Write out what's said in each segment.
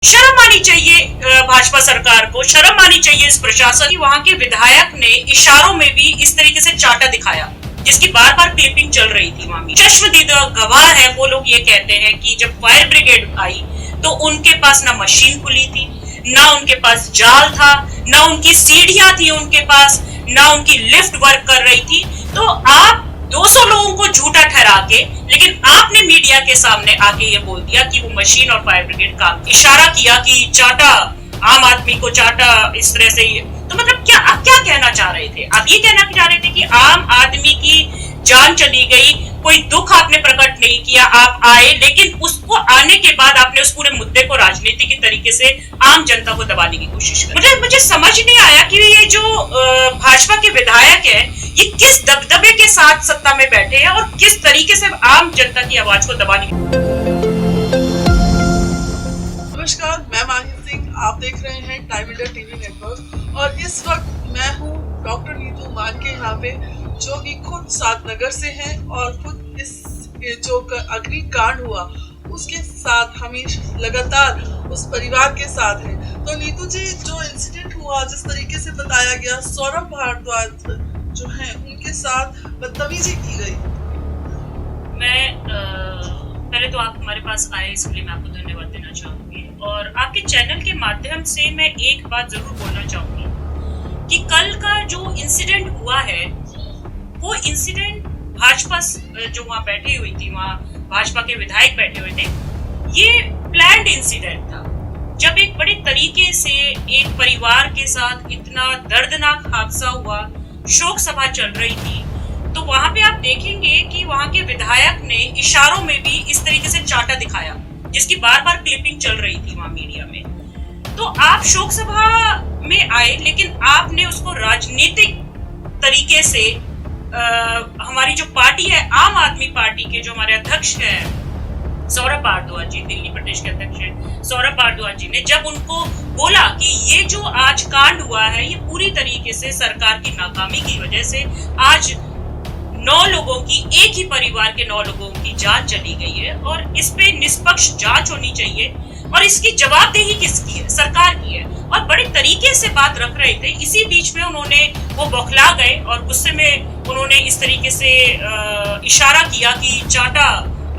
शर्म आनी चाहिए भाजपा सरकार को, शर्म आनी चाहिए इस प्रशासन की। वहां के विधायक ने इशारों में भी इस तरीके से चाटा दिखाया, जिसकी बार बार क्लिपिंग चल रही थी। वहां चश्मदीदा गवाह है वो लोग ये कहते हैं कि जब फायर ब्रिगेड आई तो उनके पास ना मशीन खुली थी, ना उनके पास जाल था, ना उनकी सीढ़ियां थी उनके पास, ना उनकी लिफ्ट वर्क कर रही थी। तो आप 200 लोगों को झूठा ठहरा के, लेकिन आपने मीडिया के सामने आके ये बोल दिया कि वो मशीन और फायर ब्रिगेड काम, इशारा किया कि चाटा आम आदमी को, चाटा इस तरह से। तो मतलब क्या आप क्या कहना चाह रहे थे? आप ये कहना चाह रहे थे कि आम आदमी की जान चली गई, कोई दुख आपने प्रकट नहीं किया, आप आए, लेकिन उसको आने के बाद आपने उस पूरे मुद्दे को राजनीति के तरीके से आम जनता को दबाने की कोशिश की। मुझे समझ नहीं आया कि ये जो भाजपा के विधायक है ये किस दबदबे के साथ सत्ता में बैठे हैं और किस तरीके से आम जनता की आवाज को दबाने की। नमस्कार, मैं माहिर सिंह, आप देख रहे हैं टाइम इंडिया टीवी नेटवर्क और इस वक्त मैं हूँ डॉक्टर नीतू मान के यहाँ पे, जो कि खुद सातनगर से हैं और खुद इस जो अग्निकांड हुआ उसके साथ हमेशा लगातार उस परिवार के साथ हैं। तो नीतू जी, जो इंसिडेंट हुआ, जिस तरीके से बताया गया, सौरभ भारद्वाज जो हैं उनके साथ बदतमीजी की गई। मैं पहले तो आप हमारे पास आए, इसके लिए मैं आपको धन्यवाद देना चाहूंगी और आपके चैनल के माध्यम से मैं एक बात जरूर बोलना चाहूंगी कि कल का जो इंसिडेंट हुआ है वो इंसिडेंट भाजपा जो वहाँ बैठी हुई थी, वहाँ भाजपा के विधायक बैठे हुए थे, ये प्लान्ड इंसिडेंट था। जब एक बड़े तरीके से एक परिवार के साथ इतना दर्दनाक हादसा हुआ, शोक सभा चल रही थी, तो वहां पे आप देखेंगे कि वहां के विधायक ने इशारों में भी इस तरीके से चाटा दिखाया, जिसकी बार बार क्लिपिंग चल रही थी वहां मीडिया में। तो आप शोक सभा में आए, लेकिन आपने उसको राजनीतिक तरीके से हमारी जो पार्टी है, आम आदमी पार्टी के जो हमारे अध्यक्ष हैं सौरभ भारद्वाज जी, दिल्ली प्रदेश के अध्यक्ष हैं सौरभ भारद्वाज जी ने जब उनको बोला कि ये जो आज कांड हुआ है ये पूरी तरीके से सरकार की नाकामी की वजह से आज 9 लोगों की, एक ही परिवार के 9 लोगों की जान चली गई है और इस पे निष्पक्ष जांच होनी चाहिए और इसकी जवाबदेही किसकी है? सरकार की है। और बड़े तरीके से बात रख रहे थे, इसी बीच में उन्होंने वो बौखला गए और गुस्से में उन्होंने इस तरीके से इशारा किया कि चाटा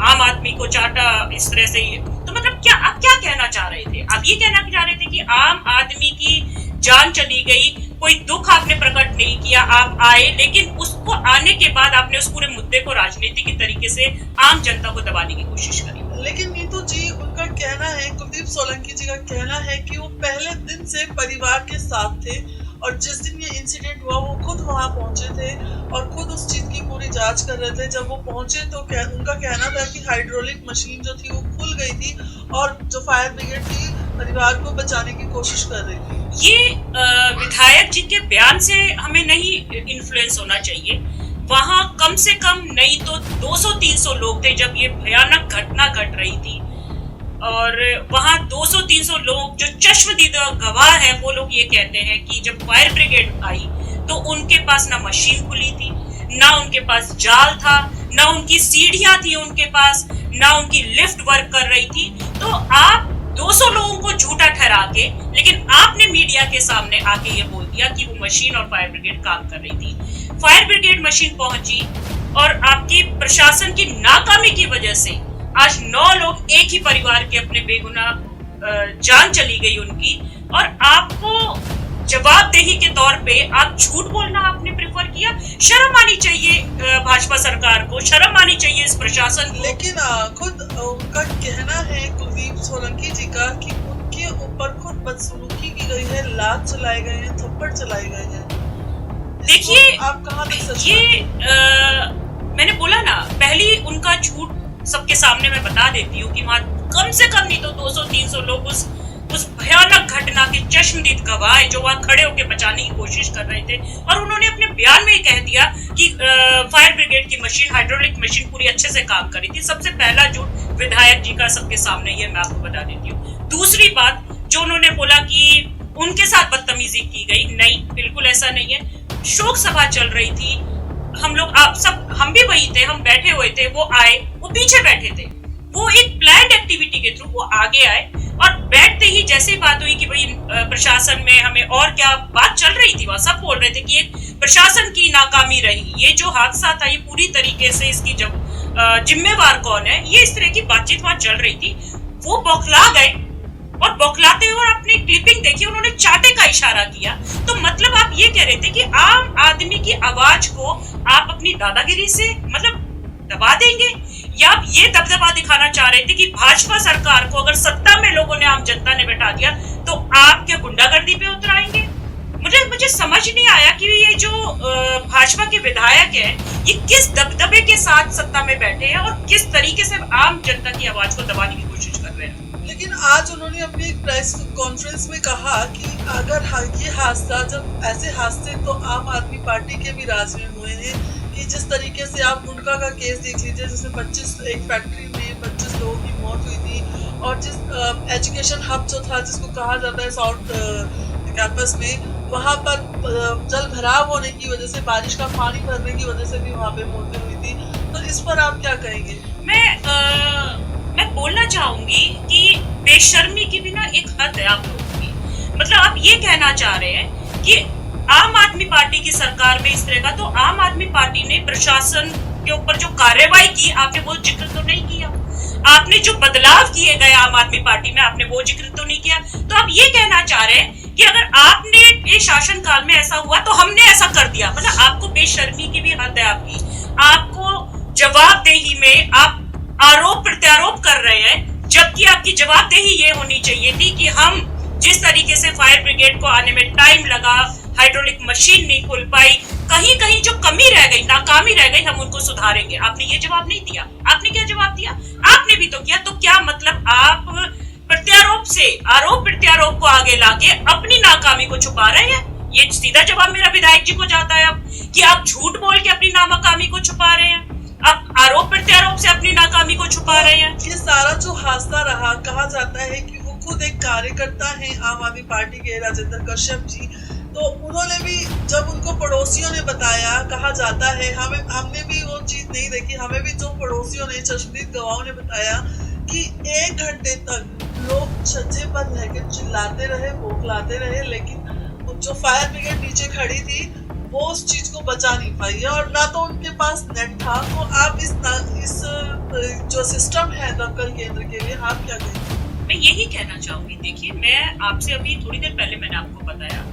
आम आदमी को, चाटा इस तरह से। तो मतलब क्या आप क्या कहना चाह रहे थे? आप ये कहना चाह रहे थे कि आम आदमी की जान चली गई, कोई दुख आपने प्रकट नहीं किया, आप आए, लेकिन उसको आने के बाद आपने उस पूरे मुद्दे को राजनीति के तरीके से आम जनता को दबाने की कोशिश करी। लेकिन नीतू जी, उनका कहना है, कुलदीप सोलंकी जी का कहना है कि वो पहले दिन से परिवार के साथ थे और जिस दिन ये इंसिडेंट हुआ वो खुद वहां पहुंचे थे और खुद उस चीज की पूरी जांच कर रहे थे। जब वो पहुंचे तो उनका कहना था कि हाइड्रोलिक मशीन जो थी वो खुल गई थी और जो फायर ब्रिगेड थी परिवार को बचाने की कोशिश कर रही थी। ये विधायक जी के बयान से हमें नहीं इन्फ्लुएंस होना चाहिए। वहां कम से कम नहीं तो 200-300 लोग थे जब ये भयानक घटना घट रही थी और वहां 200-300 लोग जो चश्मदीदा गवाह है वो लोग ये कहते हैं कि जब फायर ब्रिगेड आई तो उनके पास ना मशीन खुली थी, ना उनके पास जाल था, ना उनकी सीढ़ियां थी उनके पास, ना उनकी लिफ्ट वर्क कर रही थी। तो आप 200 लोगों को झूठा ठहरा के, लेकिन आपने मीडिया के सामने आके ये बोल दिया कि वो मशीन और फायर ब्रिगेड काम कर रही थी। फायर ब्रिगेड मशीन पहुंची और आपकी प्रशासन की नाकामी की वजह से आज 9 लोग, एक ही परिवार के, अपने बेगुनाह जान चली गई उनकी, और आपको जवाबदेही के तौर पे आप झूठ बोलना आपने प्रेफर किया। शर्म आनी चाहिए भाजपा सरकार को, शर्म आनी चाहिए इस प्रशासन को। लेकिन खुद उनका कहना है कुलदीप सोलंकी जी का कि उनके ऊपर खुद बदसलूकी की गई है, लात चलाए गए हैं, थप्पड़ चलाए गए हैं। देखिए, आप कहाँ तक सच ये मैंने बोला ना, पहली उनका झूठ सबके सामने मैं बता देती हूँ कि वहां कम से कम नहीं तो 200-300 लोग उस भयानक घटना के चश्मदीद गवाह है जो वहां खड़े होकर बचाने की कोशिश कर रहे थे और उन्होंने अपने बयान में कह दिया कि फायर ब्रिगेड की मशीन, हाइड्रोलिक मशीन पूरी अच्छे से काम कर रही थी। सबसे पहला झूठ विधायक जी का सबके सामने, ये मैं आपको बता देती हूँ। दूसरी बात जो उन्होंने बोला कि उनके साथ बदतमीजी की गई, नहीं, बिल्कुल ऐसा नहीं है। शोक सभा चल रही थी, हम लोग, आप सब, हम भी वही थे, हम बैठे हुए थे, वो आए, वो पीछे बैठे थे, वो एक प्लान्ड एक्टिविटी के थ्रू वो आगे आए और बैठते ही जैसे ही बात हुई कि भाई प्रशासन में हमें और क्या बात चल रही थी, वहां सब बोल रहे थे कि एक प्रशासन की नाकामी रही, ये जो हादसा था ये पूरी तरीके से इसकी जिम्मेवार कौन है, ये इस तरह की बातचीत वहां चल रही थी। वो बौखला गए और बौखलाते हुए अपनी क्लिपिंग देखी, उन्होंने चाटे का इशारा किया। तो मतलब आप ये कह रहे थे कि आम आदमी की आवाज को आप अपनी दादागिरी से मतलब दबा देंगे, या आप ये दबदबा दिखाना चाह रहे थे कि भाजपा सरकार को अगर सत्ता में लोगों ने, आम जनता ने बैठा दिया तो आप क्या गुंडागर्दी पे उतर आएंगे? मुझे समझ नहीं आया कि ये जो भाजपा के विधायक हैं ये किस दबदबे के साथ सत्ता में बैठे हैं और किस तरीके से आम जनता की आवाज को दबाने की कोशिश कर रहे हैं। लेकिन आज उन्होंने अपनी एक प्रेस कॉन्फ्रेंस में कहा कि अगर ये हादसा, जब ऐसे हादसे तो आम आदमी पार्टी के भी राज में हुए हैं, कि जिस तरीके से आप गुटखा का केस देख लीजिए जिसमें 25 एक फैक्ट्री में 25 लोगों की मौत हुई थी, और जिस एजुकेशन हब जो था जिसको कहा जाता है साउथ कैंपस में, वहाँ पर जल भराव होने की वजह से, बारिश का पानी भरने की वजह से भी वहाँ पे मौतें हुई थी। तो इस पर आप क्या कहेंगे? मैं बोलना चाहूंगी कि बेशर्मी की भी ना एक हद है आप लोगों की। मतलब आप ये कहना चाह रहे हैं कि आम आदमी पार्टी की सरकार में इस तरह का, तो आम आदमी पार्टी ने प्रशासन के ऊपर जो कार्रवाई की आपने वो जिक्र तो नहीं किया, आपने जो बदलाव किए गए आम आदमी पार्टी में आपने वो जिक्र तो नहीं किया। तो आप ये कहना चाह रहे हैं कि अगर आपने इस शासन काल में ऐसा हुआ तो हमने ऐसा कर दिया। मतलब आपको बेशर्मी की भी हद है आपकी। आपको जवाबदेही में आप आरोप प्रत्यारोप कर रहे हैं, जबकि आपकी जवाबदेही ये होनी चाहिए थी कि हम जिस तरीके से फायर ब्रिगेड को आने में टाइम लगा, हाइड्रोलिक मशीन नहीं खुल पाई, कहीं कहीं जो कमी रह गई, नाकामी रह गई, हम उनको सुधारेंगे। आपने ये जवाब नहीं दिया। आपने क्या जवाब दिया? आपने भी तो किया। तो क्या मतलब आप प्रत्यारोप से आरोप प्रत्यारोप को आगे लाके अपनी नाकामी को छुपा रहे हैं? ये सीधा जवाब मेरा विधायक जी को जाता है अब कि आप झूठ बोल के अपनी नाकामी को छुपा रहे हैं, आप आरोप प्रत्यारोप से अपनी नाकामी को छुपा रहे हैं। ये सारा जो हादसा रहा, कहा जाता है कि वो खुद एक कार्यकर्ता है आम आदमी पार्टी के, राजेंद्र कश्यप जी, तो उन्होंने भी जब उनको पड़ोसियों ने बताया, कहा जाता है, हमने भी वो चीज नहीं देखी, हमें भी जो पड़ोसियों ने, चश्मदीद गवाहों ने बताया कि 1 घंटे तक लोग छज्जे पर रहकर चिल्लाते रहे, बौखलाते रहे, लेकिन जो फायर ब्रिगेड नीचे खड़ी थी वो उस चीज को बचा नहीं पाई है, और ना तो उनके पास नेट था। तो आप इस जो सिस्टम है दमकल केंद्र के लिए, आप क्या कहेंगे? मैं यही कहना चाहूंगी। देखिए, मैं आपसे अभी थोड़ी देर पहले मैंने आपको बताया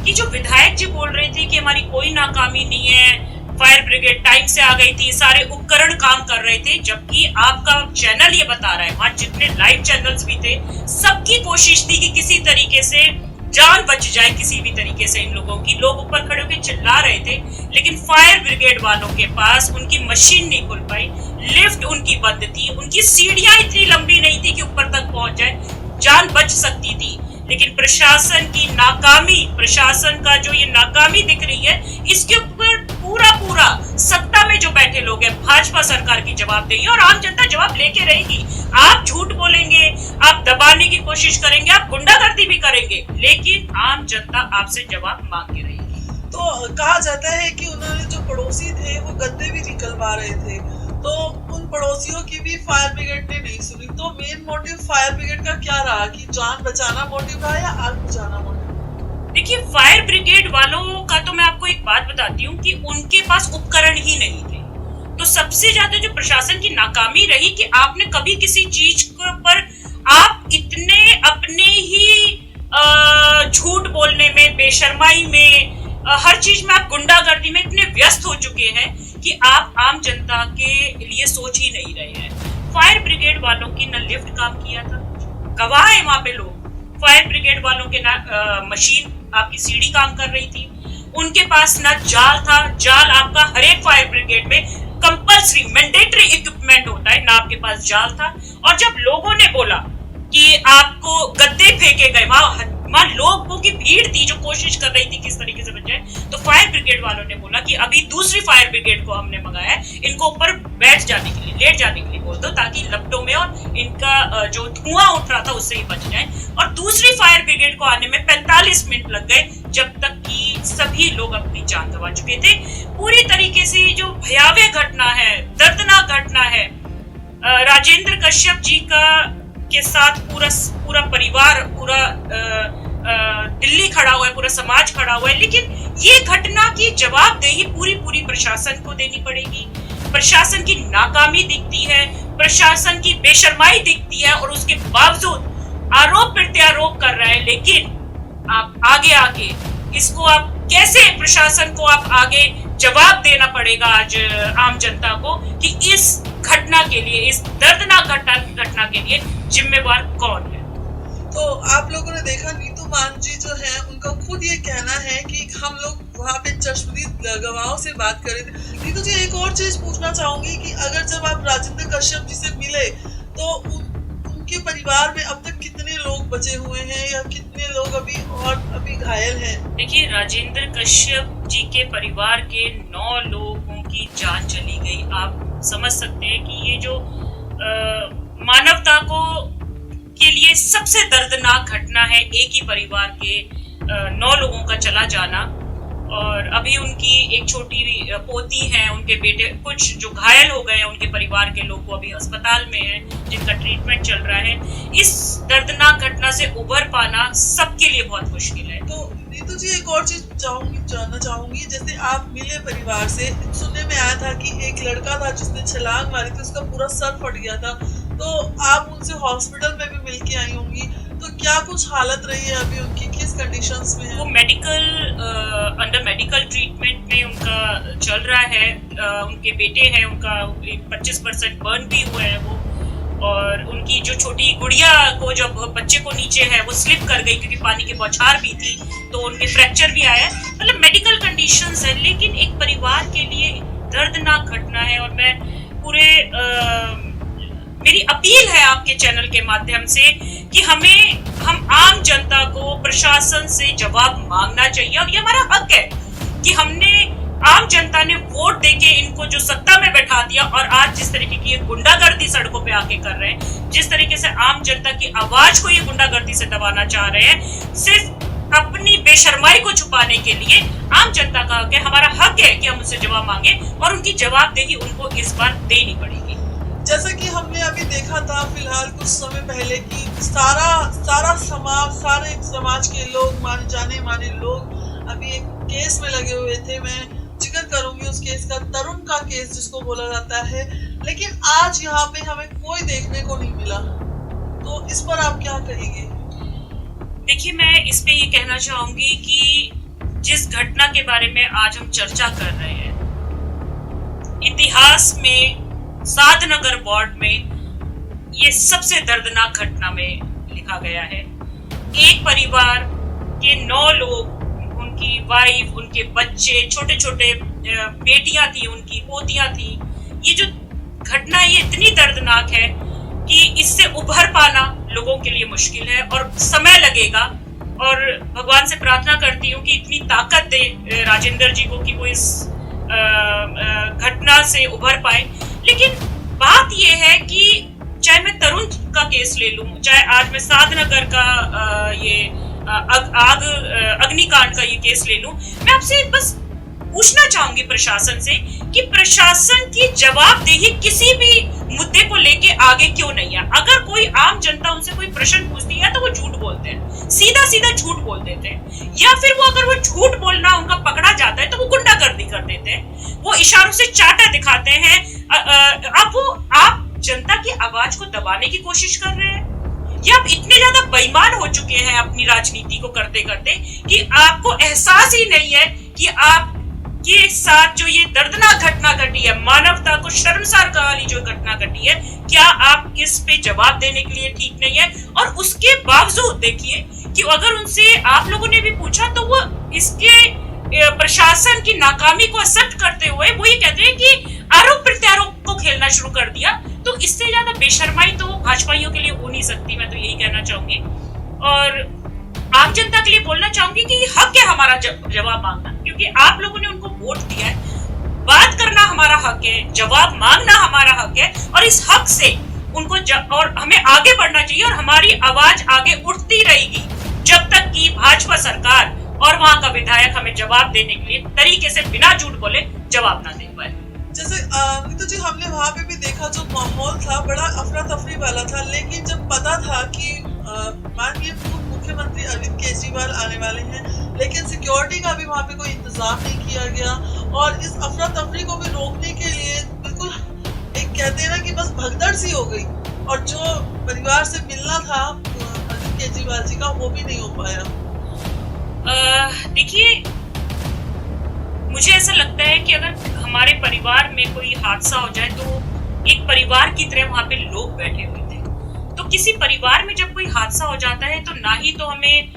कि जो विधायक जी बोल रहे थे कि हमारी कोई नाकामी नहीं है, फायर ब्रिगेड टाइम से आ गई थी, सारे उपकरण काम कर रहे थे, जबकि आपका चैनल ये बता रहा है, वहां जितने लाइव चैनल्स भी थे, सबकी कोशिश थी कि किसी तरीके से जान बच जाए, किसी भी तरीके से इन लोगों की। लोग ऊपर खड़े होकर चिल्ला रहे थे, लेकिन फायर ब्रिगेड वालों के पास उनकी मशीन नहीं खुल पाई, लिफ्ट उनकी बंद थी, उनकी सीढ़ियां इतनी लंबी नहीं थी कि ऊपर तक पहुंच जाए, जान बच सकती थी। लेकिन प्रशासन की नाकामी, प्रशासन का जो ये नाकामी दिख रही है, इसके ऊपर पूरा सत्ता में जो बैठे लोग हैं, भाजपा सरकार की जवाबदेही, और आम जनता जवाब लेके रहेगी। आप झूठ बोलेंगे, आप दबाने की कोशिश करेंगे, आप गुंडागर्दी भी करेंगे, लेकिन आम जनता आपसे जवाब मांग के रहेगी। तो कहा जाता है कि उन्होंने जो पड़ोसी थे वो गद्दे भी निकलवा रहे थे, तो उन पड़ोसियों की भी फायर ब्रिगेड ने नहीं सुनी। तो मेन मोटिव फायर ब्रिगेड का क्या रहा, कि जान बचाना मोटिव रहा या आग बुझाना मोटिव? देखिए, फायर ब्रिगेड वालों का तो मैं आपको एक बात बताती हूँ कि उनके पास उपकरण ही नहीं थे। तो सबसे ज्यादा जो प्रशासन की नाकामी रही कि आपने कभी किसी चीज पर, आप इतने अपने ही झूठ बोलने में, बेशर्माई में, हर चीज में आप गुंडागर्दी में इतने व्यस्त हो चुके हैं कि आप आम जनता के लिए सोच ही नहीं रहे हैं। फायर ब्रिगेड वालों की न लिफ्ट काम किया था, गवाह है वहां पे लोग। फायर ब्रिगेड वालों के ना मशीन, आपकी सीढ़ी काम कर रही थी, उनके पास ना जाल था। जाल आपका हर एक फायर ब्रिगेड में कंपल्सरी मैंडेटरी इक्विपमेंट होता है, ना आपके पास जाल था। और जब लोगों ने बोला कि आपको गद्दे फेंके गए, वहां लोगों की भीड़ थी जो कोशिश कर रही थी किस तरीके से बच जाए, तो फायर ब्रिगेड वालों ने बोला कि अभी दूसरी फायर ब्रिगेड को हमने मंगाया है, इनको ऊपर बैठ जाने के लिए, लेट जाने के लिए बोल दो, ताकि लपटों में और इनका जो धुआं उठ रहा था उससे ही बच जाए। और दूसरी फायर ब्रिगेड को आने में 45 मिनट लग गए, जब तक कि सभी लोग अपनी जान गंवा चुके थे। पूरी तरीके से जो भयावह घटना है, दर्दनाक घटना है, राजेंद्र कश्यप जी का के साथ पूरा परिवार, पूरा दिल्ली खड़ा हुआ है, पूरा समाज खड़ा हुआ है, लेकिन ये घटना की जवाबदेही पूरी प्रशासन को देनी पड़ेगी। प्रशासन की नाकामी दिखती है, प्रशासन की बेशर्माई दिखती है, और उसके बावजूद आरोप प्रत्यारोप कर रहा है। लेकिन आप आगे इसको आप कैसे, प्रशासन को आप आगे जवाब देना पड़ेगा आज आम जनता को कि इस घटना के लिए, इस दर्दनाक घटना के लिए जिम्मेवार कौन है। तो आप लोगों ने देखा नीतू मान जी जो है उनका खुद ये कहना है कि हम लोग वहाँ पे चश्मदीद गवाहों से बात कर रहे थे। नीतू जी, एक और चीज पूछना चाहूंगी कि अगर जब आप राजेंद्र कश्यप जी से मिले तो उनके परिवार में अब तक कितने लोग बचे हुए हैं या कितने लोग अभी घायल हैं? देखिए, राजेंद्र कश्यप जी के परिवार के 9 लोगों की जान चली गई। आप समझ सकते हैं कि ये जो मानवता के लिए सबसे दर्दनाक घटना है, एक ही परिवार के 9 लोगों का चला जाना। और अभी उनकी एक छोटी पोती है, उनके बेटे कुछ जो घायल हो गए हैं, उनके परिवार के लोग वो अभी अस्पताल में हैं, जिनका ट्रीटमेंट चल रहा है। इस दर्दनाक घटना से उबर पाना सबके लिए बहुत मुश्किल है। तो नीतू जी, एक और चीज जानना चाहूंगी, जैसे आप मिले परिवार से, सुनने में आया था कि एक लड़का था जिसने छलांग मारी थी, उसका पूरा सर फट गया था, तो आप उनसे हॉस्पिटल में भी मिलके आई होंगी, तो क्या कुछ हालत रही है अभी उनकी, किस कंडीशंस में है? वो अंडर मेडिकल ट्रीटमेंट में उनका चल रहा है। उनके बेटे हैं, उनका 25% बर्न भी हुआ है वो, और उनकी जो छोटी गुड़िया को, जब बच्चे को नीचे है, वो स्लिप कर गई क्योंकि पानी की बौछार भी थी, तो उनके फ्रैक्चर भी आया है। मतलब मेडिकल कंडीशंस है, लेकिन एक परिवार के लिए दर्दनाक घटना है। और मैं मेरी अपील है आपके चैनल के माध्यम से कि हम आम जनता को प्रशासन से जवाब मांगना चाहिए, और ये हमारा हक है कि हमने, आम जनता ने वोट देके इनको जो सत्ता में बैठा दिया, और आज जिस तरीके की गुंडागर्दी सड़कों पे आके कर रहे हैं, जिस तरीके से आम जनता की आवाज को ये गुंडागर्दी से दबाना चाह रहे हैं, सिर्फ अपनी बेशर्माई को छुपाने के लिए, आम जनता का हक है, हमारा हक है कि हम उनसे जवाब मांगे, और उनकी जवाबदेही उनको इस बार देनी पड़ेगी। जैसा कि हमने अभी देखा था फिलहाल कुछ समय पहले कि सारे समाज के लोग, जाने माने लोग अभी एक केस में लगे हुए थे। मैं जिक्र करूंगी उस केस का, तरुण का केस जिसको बोला जाता है, लेकिन आज यहाँ पे हमें कोई देखने को नहीं मिला। तो इस पर आप क्या कहेंगे? देखिए, मैं इस पे ये कहना चाहूंगी कि जिस घटना के बारे में आज हम चर्चा कर रहे हैं, इतिहास में साधनगर वार्ड में ये सबसे दर्दनाक घटना में लिखा गया है। एक परिवार के 9 लोग, उनकी वाइफ, उनके बच्चे, छोटे छोटे बेटियां थी, उनकी पोतियां थी। ये जो घटना है, ये इतनी दर्दनाक है कि इससे उभर पाना लोगों के लिए मुश्किल है और समय लगेगा। और भगवान से प्रार्थना करती हूँ कि इतनी ताकत दे राजेंद्र जी को कि वो इस घटना से उभर पाए। लेकिन बात यह है कि चाहे मैं तरुण का केस ले लूं, चाहे आज मैं साधनगर का अग्निकांड का ये केस ले लूं, मैं आपसे बस पूछना चाहूंगी प्रशासन से कि प्रशासन की जवाबदेही किसी भी मुद्दे को लेके आगे क्यों नहीं है। अगर कोई आम जनता उनसे कोई प्रश्न पूछती है तो वो झूठ बोलते हैं, सीधा सीधा झूठ बोल देते हैं, या फिर वो अगर वो झूठ बोलना उनका पकड़ा जाता है तो वो गुंडागर्दी कर देते हैं, वो इशारों से चाटा दिखाते हैं। अब आप जनता की आवाज को दबाने की कोशिश कर रहे हैं, या आप इतने ज्यादा बेईमान हो चुके हैं अपनी राजनीति को करते करते कि आपको एहसास ही नहीं है कि आप के साथ जो ये दर्दनाक घटना घटी है, मानवता को शर्मसार करने वाली जो घटना घटी है, क्या आप इस पे जवाब देने के लिए ठीक नहीं है? और उसके बावजूद देखिए कि अगर उनसे आप लोगों ने भी पूछा तो वो इसके प्रशासन की नाकामी को एक्सेप्ट करते हुए वो ये कहते हैं कि आरोप प्रत्यारोप को खेलना शुरू कर दिया। तो इससे ज्यादा बेशर्माई तो भाजपाइयों के लिए हो नहीं सकती, मैं तो यही कहना चाहूंगी। और आम जनता के लिए बोलना चाहूंगी कि हक है हमारा जवाब मांगना, क्योंकि आप लोगों ने उनको वोट दिया है। बात करना हमारा हक है, जवाब मांगना हमारा हक है, और इस हक से उनको और हमें आगे बढ़ना चाहिए, और हमारी आवाज आगे उठती रहेगी जब तक कि भाजपा सरकार और वहां का विधायक हमें जवाब देने के लिए तरीके से बिना झूठ बोले जवाब ना दे पाए। जैसे नीतू जी, हमने वहाँ पे भी देखा जो माहौल था बड़ा अफरा तफरी वाला था, लेकिन जब पता था कि माननीय पूर्व मुख्यमंत्री अरविंद केजरीवाल आने वाले हैं, लेकिन सिक्योरिटी का भी वहाँ पे कोई इंतजाम नहीं किया गया, और इस अफरा तफरी को भी रोकने के लिए बिल्कुल एक कहते हैं ना कि बस भगदड़ सी हो गई, और जो परिवार से मिलना था अरविंद केजरीवाल जी का वो भी नहीं हो पाया। देखिए, मुझे ऐसा लगता है कि अगर हमारे परिवार में कोई हादसा हो जाए तो एक परिवार की तरह वहां पे लोग बैठे हुए थे। तो किसी परिवार में जब कोई हादसा हो जाता है तो ना ही तो हमें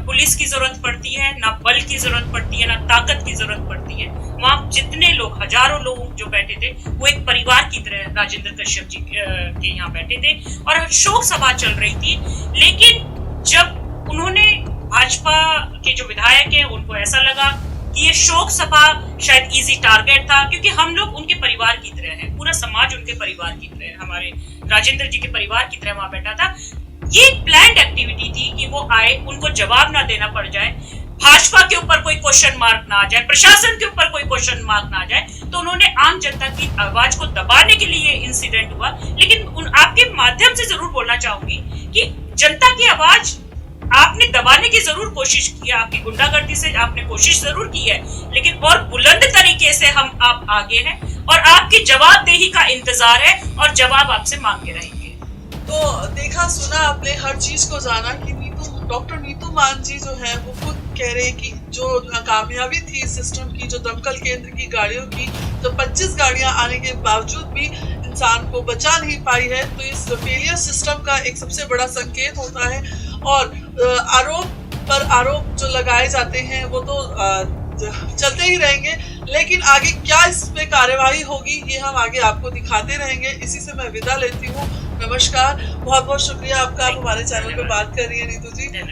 पुलिस की जरूरत पड़ती है, ना बल की जरूरत पड़ती है, ना ताकत की जरूरत पड़ती है। वहां जितने लोग, हजारों लोग जो बैठे थे, वो एक परिवार की तरह राजेंद्र कश्यप जी के यहाँ बैठे थे और शोक सभा चल रही थी। लेकिन जब उन्होंने, भाजपा के जो विधायक हैं, उनको ऐसा लगा कि ये शोक सभा शायद इजी टारगेट था, क्योंकि हम लोग उनके परिवार की तरह हैं, पूरा समाज उनके परिवार की तरह है, हमारे राजेंद्र जी के परिवार की तरह वहां बैठा था। ये एक प्लान्ड एक्टिविटी थी कि वो आए, उनको जवाब ना देना पड़ जाए, भाजपा के ऊपर कोई क्वेश्चन मार्क ना आ जाए, प्रशासन के ऊपर कोई क्वेश्चन मार्क ना आ जाए। तो उन्होंने आम जनता की आवाज को दबाने के लिए इंसिडेंट हुआ। लेकिन आपके माध्यम से जरूर बोलना चाहूंगी कि जनता की आवाज आपने दबाने की जरूर कोशिश की है, आपकी गुंडागर्दी से आपने कोशिश जरूर की है, लेकिन और बुलंद तरीके से आप आगे हैं और आपकी जवाबदेही का इंतजार है और जवाब आपसे मांगते रहेंगे। तो देखा सुना आपने, हर चीज को जाना कि डॉक्टर नीतू मान जी जो है वो खुद कह रहे हैं कि जो नाकामयाबी थी सिस्टम की, जो दमकल केंद्र की गाड़ियों की, तो 25 गाड़ियां आने के बावजूद भी इंसान को बचा नहीं पाई है, तो इस फेलियर सिस्टम का एक सबसे बड़ा संकेत होता है। और आरोप पर आरोप जो लगाए जाते हैं वो तो चलते ही रहेंगे, लेकिन आगे क्या इस पे कार्यवाही होगी ये हम आगे आपको दिखाते रहेंगे। इसी से मैं विदा लेती हूँ। नमस्कार, बहुत बहुत शुक्रिया आपका, आप हमारे चैनल पे बात कर रही है नीतू जी।